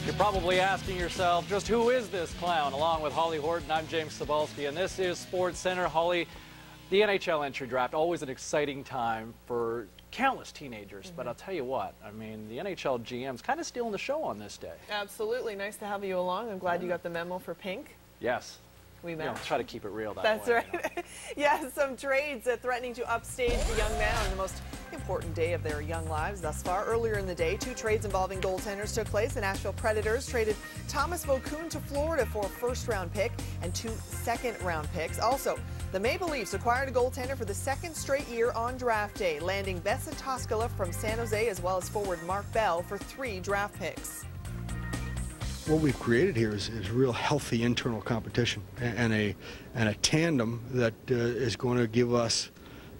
You're probably asking yourself, just who is this clown? Along with Holly Horton, I'm James Cebulski, and this is Sports Center. Holly, the NHL entry draft, always an exciting time for countless teenagers, but I'll tell you what, I mean, the NHL GM's kind of stealing the show on this day. Absolutely. Nice to have you along. I'm glad you got the memo for Pink. Yes. We met. You know, try to keep it real that That's way. right. You know? Yeah, some trades threatening to upstage the young man on the most important day of their young lives thus far. Earlier in the day, two trades involving goaltenders took place. The Nashville Predators traded Thomas Vokoun to Florida for a first-round pick and 2 second-round picks. Also, the Maple Leafs acquired a goaltender for the second straight year on draft day, landing Vesa Toskala from San Jose as well as forward Mark Bell for 3 draft picks. What we've created here is real healthy internal competition and a tandem that is going to give us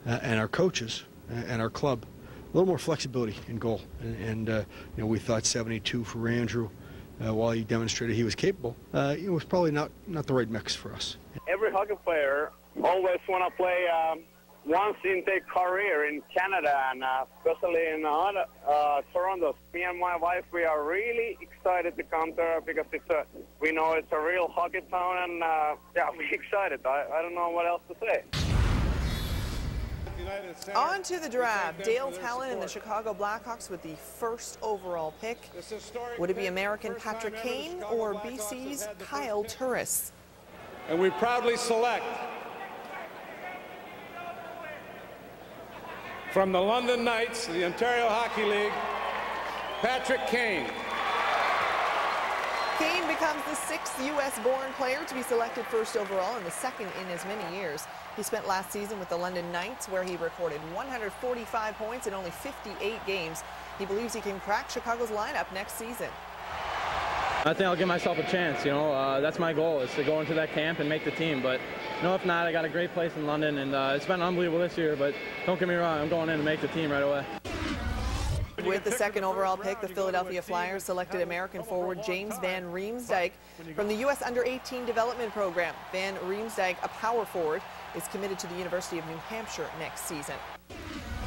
and our coaches and our club a little more flexibility in goal. And you know, we thought 72 for Andrew, while he demonstrated he was capable, it was probably not the right mix for us. Every hockey player always want to play once in their career in Canada, and especially in Toronto. Me and my wife, we are really excited to come there because we know it's a real hockey town, and yeah, we're excited. I don't know what else to say. On to the draft. Dale Talon and the Chicago Blackhawks with the first overall pick. Would it be American Patrick Kane or BC's Kyle Turris? And we proudly select from the London Knights, the Ontario Hockey League, Patrick Kane. Kane becomes the 6th U.S.-born player to be selected first overall and the second in as many years. He spent last season with the London Knights, where he recorded 145 points in only 58 games. He believes he can crack Chicago's lineup next season. I think I'll give myself a chance, you know. That's my goal, is to go into that camp and make the team. But, you know, if not, I got a great place in London, and it's been unbelievable this year. But don't get me wrong, I'm going in to make the team right away. With the second overall pick, the Philadelphia Flyers selected American forward James Van Riemsdyk from the U.S. Under-18 development program. Van Riemsdyk, a power forward, is committed to the University of New Hampshire next season.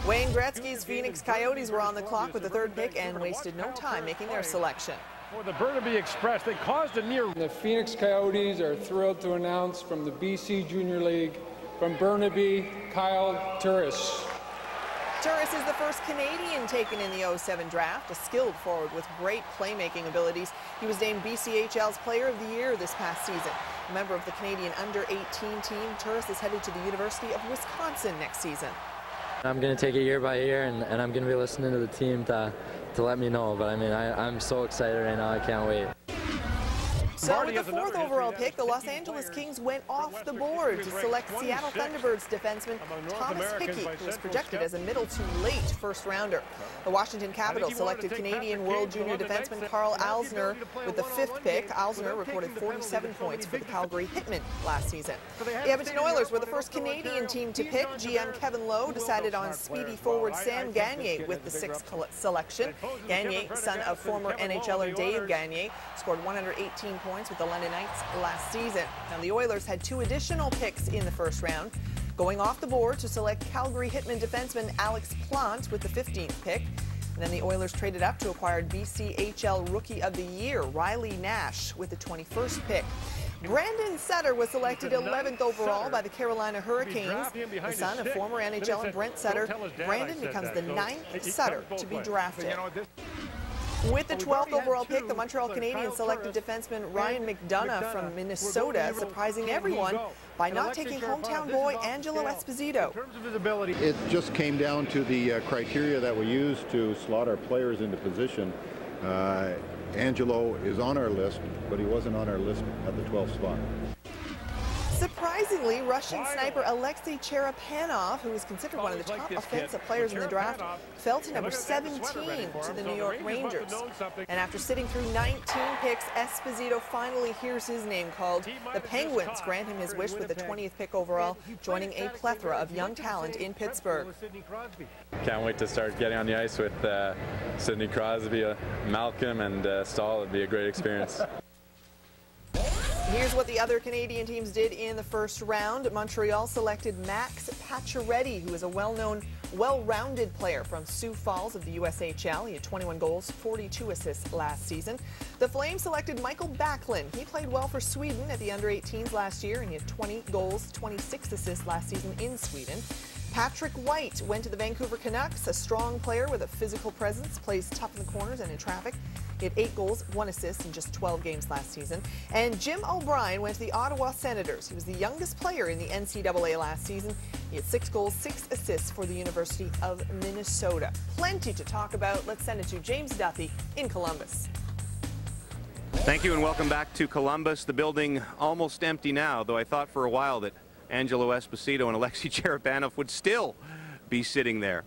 Wayne Gretzky's Phoenix Coyotes were on the clock with the third pick and wasted no time making their selection. For the Burnaby Express, they caused a near... The Phoenix Coyotes are thrilled to announce from the BC Junior League, from Burnaby, Kyle Turris. Turris is the first Canadian taken in the '07 draft, a skilled forward with great playmaking abilities. He was named BCHL's Player of the Year this past season. A member of the Canadian Under-18 team, Turris is headed to the University of Wisconsin next season. I'm going to take it year by year, and I'm going to be listening to the team to let me know. But I mean, I'm so excited right now, I can't wait. So with the 4th overall pick, the Los Angeles Kings went off the board to select Seattle Thunderbirds defenseman Thomas Hickey, who was projected as a middle to late first-rounder. The Washington Capitals selected Canadian World Junior defenseman Carl Alzner with the 5th pick. Alzner recorded 47 points for the Calgary Hitmen last season. The Edmonton Oilers were the first Canadian team to pick. GM Kevin Lowe decided on speedy forward Sam Gagner with the 6th selection. Gagner, son of former NHLer Dave Gagner, scored 118 points with the London Knights last season. Now, the Oilers had 2 additional picks in the first round, going off the board to select Calgary Hitmen defenseman Alex Plant with the 15th pick. And then the Oilers traded up to acquire BCHL Rookie of the Year Riley Nash with the 21st pick. Brandon Sutter was selected 11th overall by the Carolina Hurricanes. The son of former NHLer Brent Sutter, Brandon becomes the 9th Sutter to be drafted. With the 12th overall pick, the Montreal Canadiens selected defenseman Ryan McDonough from Minnesota, surprising everyone by not taking hometown boy Angelo Esposito. It just came down to the criteria that we use to slot our players into position. Angelo is on our list, but he wasn't on our list at the 12th spot. Surprisingly, Russian sniper Alexei Cherepanov, who is considered one of the top offensive players in the draft, fell to number 17 to the New York Rangers. And after sitting through 19 picks, Esposito finally hears his name called. The Penguins grant him his wish with the 20th pick overall, joining a plethora of young talent in Pittsburgh. Can't wait to start getting on the ice with Sidney Crosby, Malcolm, and Stahl. It'd be a great experience. Here's what the other Canadian teams did in the first round. Montreal selected Max Pacioretty, who is a well-known well-rounded player from Sioux Falls of the USHL. He had 21 goals, 42 assists last season. The Flames selected Michael Backlund. He played well for Sweden at the under-18s last year, and he had 20 goals, 26 assists last season in Sweden. Patrick White went to the Vancouver Canucks, a strong player with a physical presence, plays tough in the corners and in traffic. He had 8 goals, 1 assist in just 12 games last season. And Jim O'Brien went to the Ottawa Senators. He was the youngest player in the NCAA last season. He had 6 goals, 6 assists for the University of Minnesota. Plenty to talk about. Let's send it to James Duthie in Columbus. Thank you and welcome back to Columbus. The building almost empty now, though I thought for a while that Angelo Esposito and Alexei Cherepanov would still be sitting there.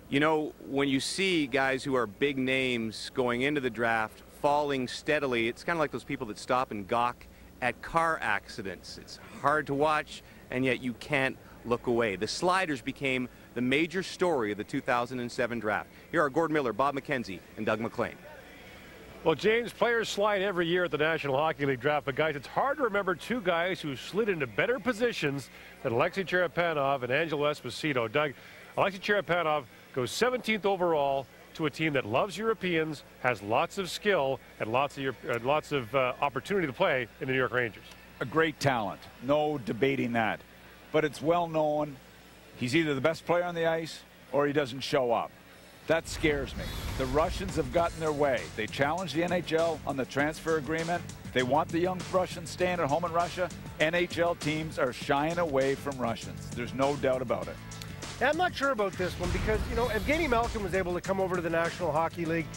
You know, when you see guys who are big names going into the draft falling steadily, it's kind of like those people that stop and gawk at car accidents. It's hard to watch, and yet you can't look away. The sliders became the major story of the 2007 draft. Here are Gord Miller, Bob McKenzie, and Doug McLean. Well, James, players slide every year at the National Hockey League draft, but guys, it's hard to remember 2 guys who slid into better positions than Alexei Cherepanov and Angelo Esposito. Doug, Alexei Cherepanov goes 17th overall to a team that loves Europeans, has lots of skill, and lots of opportunity to play in the New York Rangers. A great talent, no debating that. But it's well known he's either the best player on the ice or he doesn't show up. That scares me. The Russians have gotten their way. They challenged the NHL on the transfer agreement. They want the young Russians staying at home in Russia. NHL teams are shying away from Russians. There's no doubt about it. Yeah, I'm not sure about this one because, you know, Evgeny Malkin was able to come over to the National Hockey League,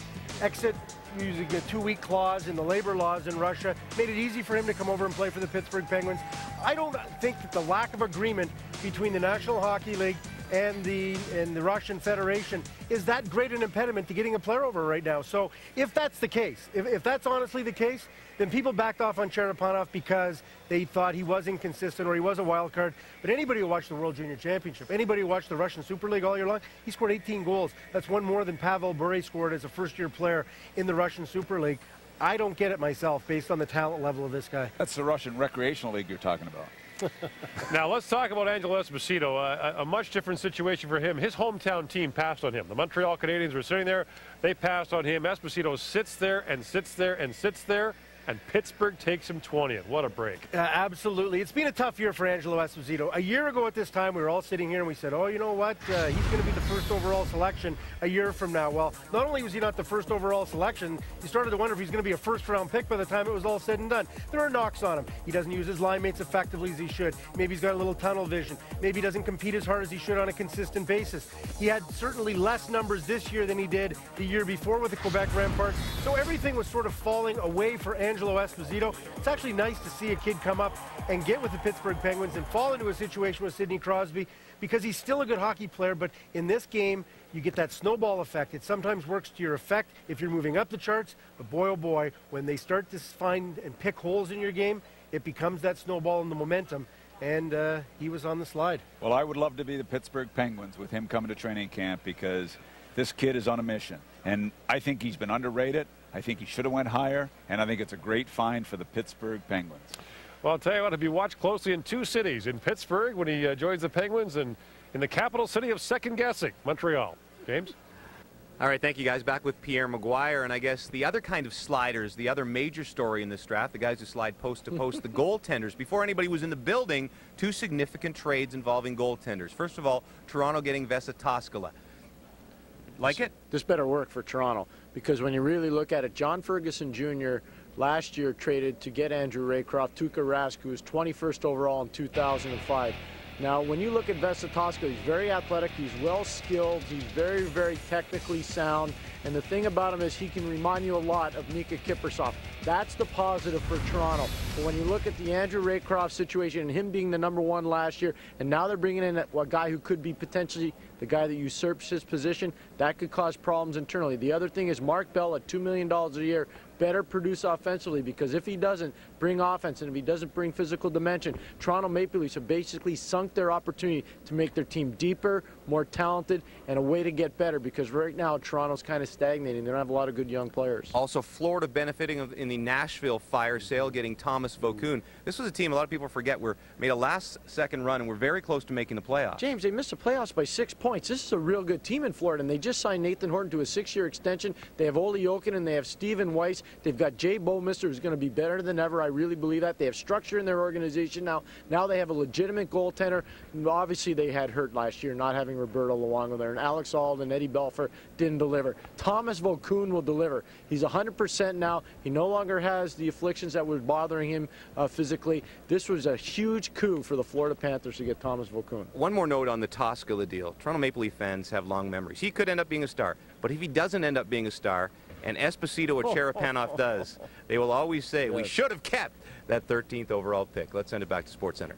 exit using a 2-week clause in the labor laws in Russia, made it easy for him to come over and play for the Pittsburgh Penguins. I don't think that the lack of agreement between the National Hockey League and the Russian Federation is that great an impediment to getting a player over right now. So if that's the case, if that's honestly the case, then people backed off on Cherepanov because they thought he was inconsistent or he was a wild card. But anybody who watched the World Junior Championship, anybody who watched the Russian Super League all year long, he scored 18 goals. That's one more than Pavel Bure scored as a first-year player in the Russian Super League. I don't get it myself based on the talent level of this guy. That's the Russian recreational league you're talking about. Now let's talk about Angelo Esposito. A much different situation for him. His hometown team passed on him. The Montreal Canadiens were sitting there. They passed on him. Esposito sits there and sits there and sits there. And Pittsburgh takes him 20th. What a break. Absolutely. It's been a tough year for Angelo Esposito. A year ago at this time, we were all sitting here and we said, oh, you know what? He's going to be the first overall selection a year from now. Well, not only was he not the first overall selection, you started to wonder if he's going to be a first-round pick by the time it was all said and done. There are knocks on him. He doesn't use his line mates effectively as he should. Maybe he's got a little tunnel vision. Maybe he doesn't compete as hard as he should on a consistent basis. He had certainly less numbers this year than he did the year before with the Quebec Ramparts. So everything was sort of falling away for Angelo Esposito. It's actually nice to see a kid come up and get with the Pittsburgh Penguins and fall into a situation with Sidney Crosby because he's still a good hockey player, but in this game, you get that snowball effect. It sometimes works to your effect if you're moving up the charts, but boy, oh boy, when they start to find and pick holes in your game, it becomes that snowball and the momentum, and he was on the slide. Well, I would love to be the Pittsburgh Penguins with him coming to training camp because this kid is on a mission, and I think he's been underrated. I think he should have went higher, and I think it's a great find for the Pittsburgh Penguins. Well, I'll tell you what, if you watch closely in 2 cities, in Pittsburgh when he joins the Penguins, and in the capital city of second-guessing, Montreal. James? All right, thank you guys. Back with Pierre Maguire, and I guess the other kind of sliders, the other major story in this draft, the guys who slide post to post, the goaltenders. Before anybody was in the building, 2 significant trades involving goaltenders. First of all, Toronto getting Vesa Toskala. Like it? This better work for Toronto because when you really look at it, John Ferguson Jr. last year traded to get Andrew Raycroft, Tuukka Rask, who was 21st overall in 2005. Now, when you look at Vesa Toskala, he's very athletic, he's well-skilled, he's very, very technically sound, and the thing about him is he can remind you a lot of Mika Kiprusoff. That's the positive for Toronto. But when you look at the Andrew Raycroft situation and him being the #1 last year, and now they're bringing in a guy who could be potentially the guy that usurps his position, that could cause problems internally. The other thing is Mark Bell at $2 million a year better produce offensively, because if he doesn't bring offense and if he doesn't bring physical dimension, Toronto Maple Leafs have basically sunk their opportunity to make their team deeper, more talented, and a way to get better, because right now Toronto's kind of stagnating. They don't have a lot of good young players. Also, Florida benefiting in the Nashville fire sale, getting Thomas Vokoun. This was a team a lot of people forget made a last-second run and were very close to making the playoffs. James, they missed the playoffs by 6 points. This is a real good team in Florida, and they just signed Nathan Horton to a 6-year extension. They have Ole Jokinen, they have Stephen Weiss. They've got Jay Bowmister, who's going to be better than ever. I really believe that. They have structure in their organization now. Now they have a legitimate goaltender. Obviously, they had hurt last year, not having Roberto Luongo there, and Alex Auld and Eddie Belfour didn't deliver. Thomas Vokoun will deliver. He's 100% now. He no longer has the afflictions that were bothering him physically. This was a huge coup for the Florida Panthers to get Thomas Vokoun. One more note on the Toskala deal. Toronto Maple Leaf fans have long memories. He could end up being a star, but if he doesn't end up being a star, and Esposito or Cherepanov does, they will always say, we should have kept that 13th overall pick. Let's send it back to SportsCenter.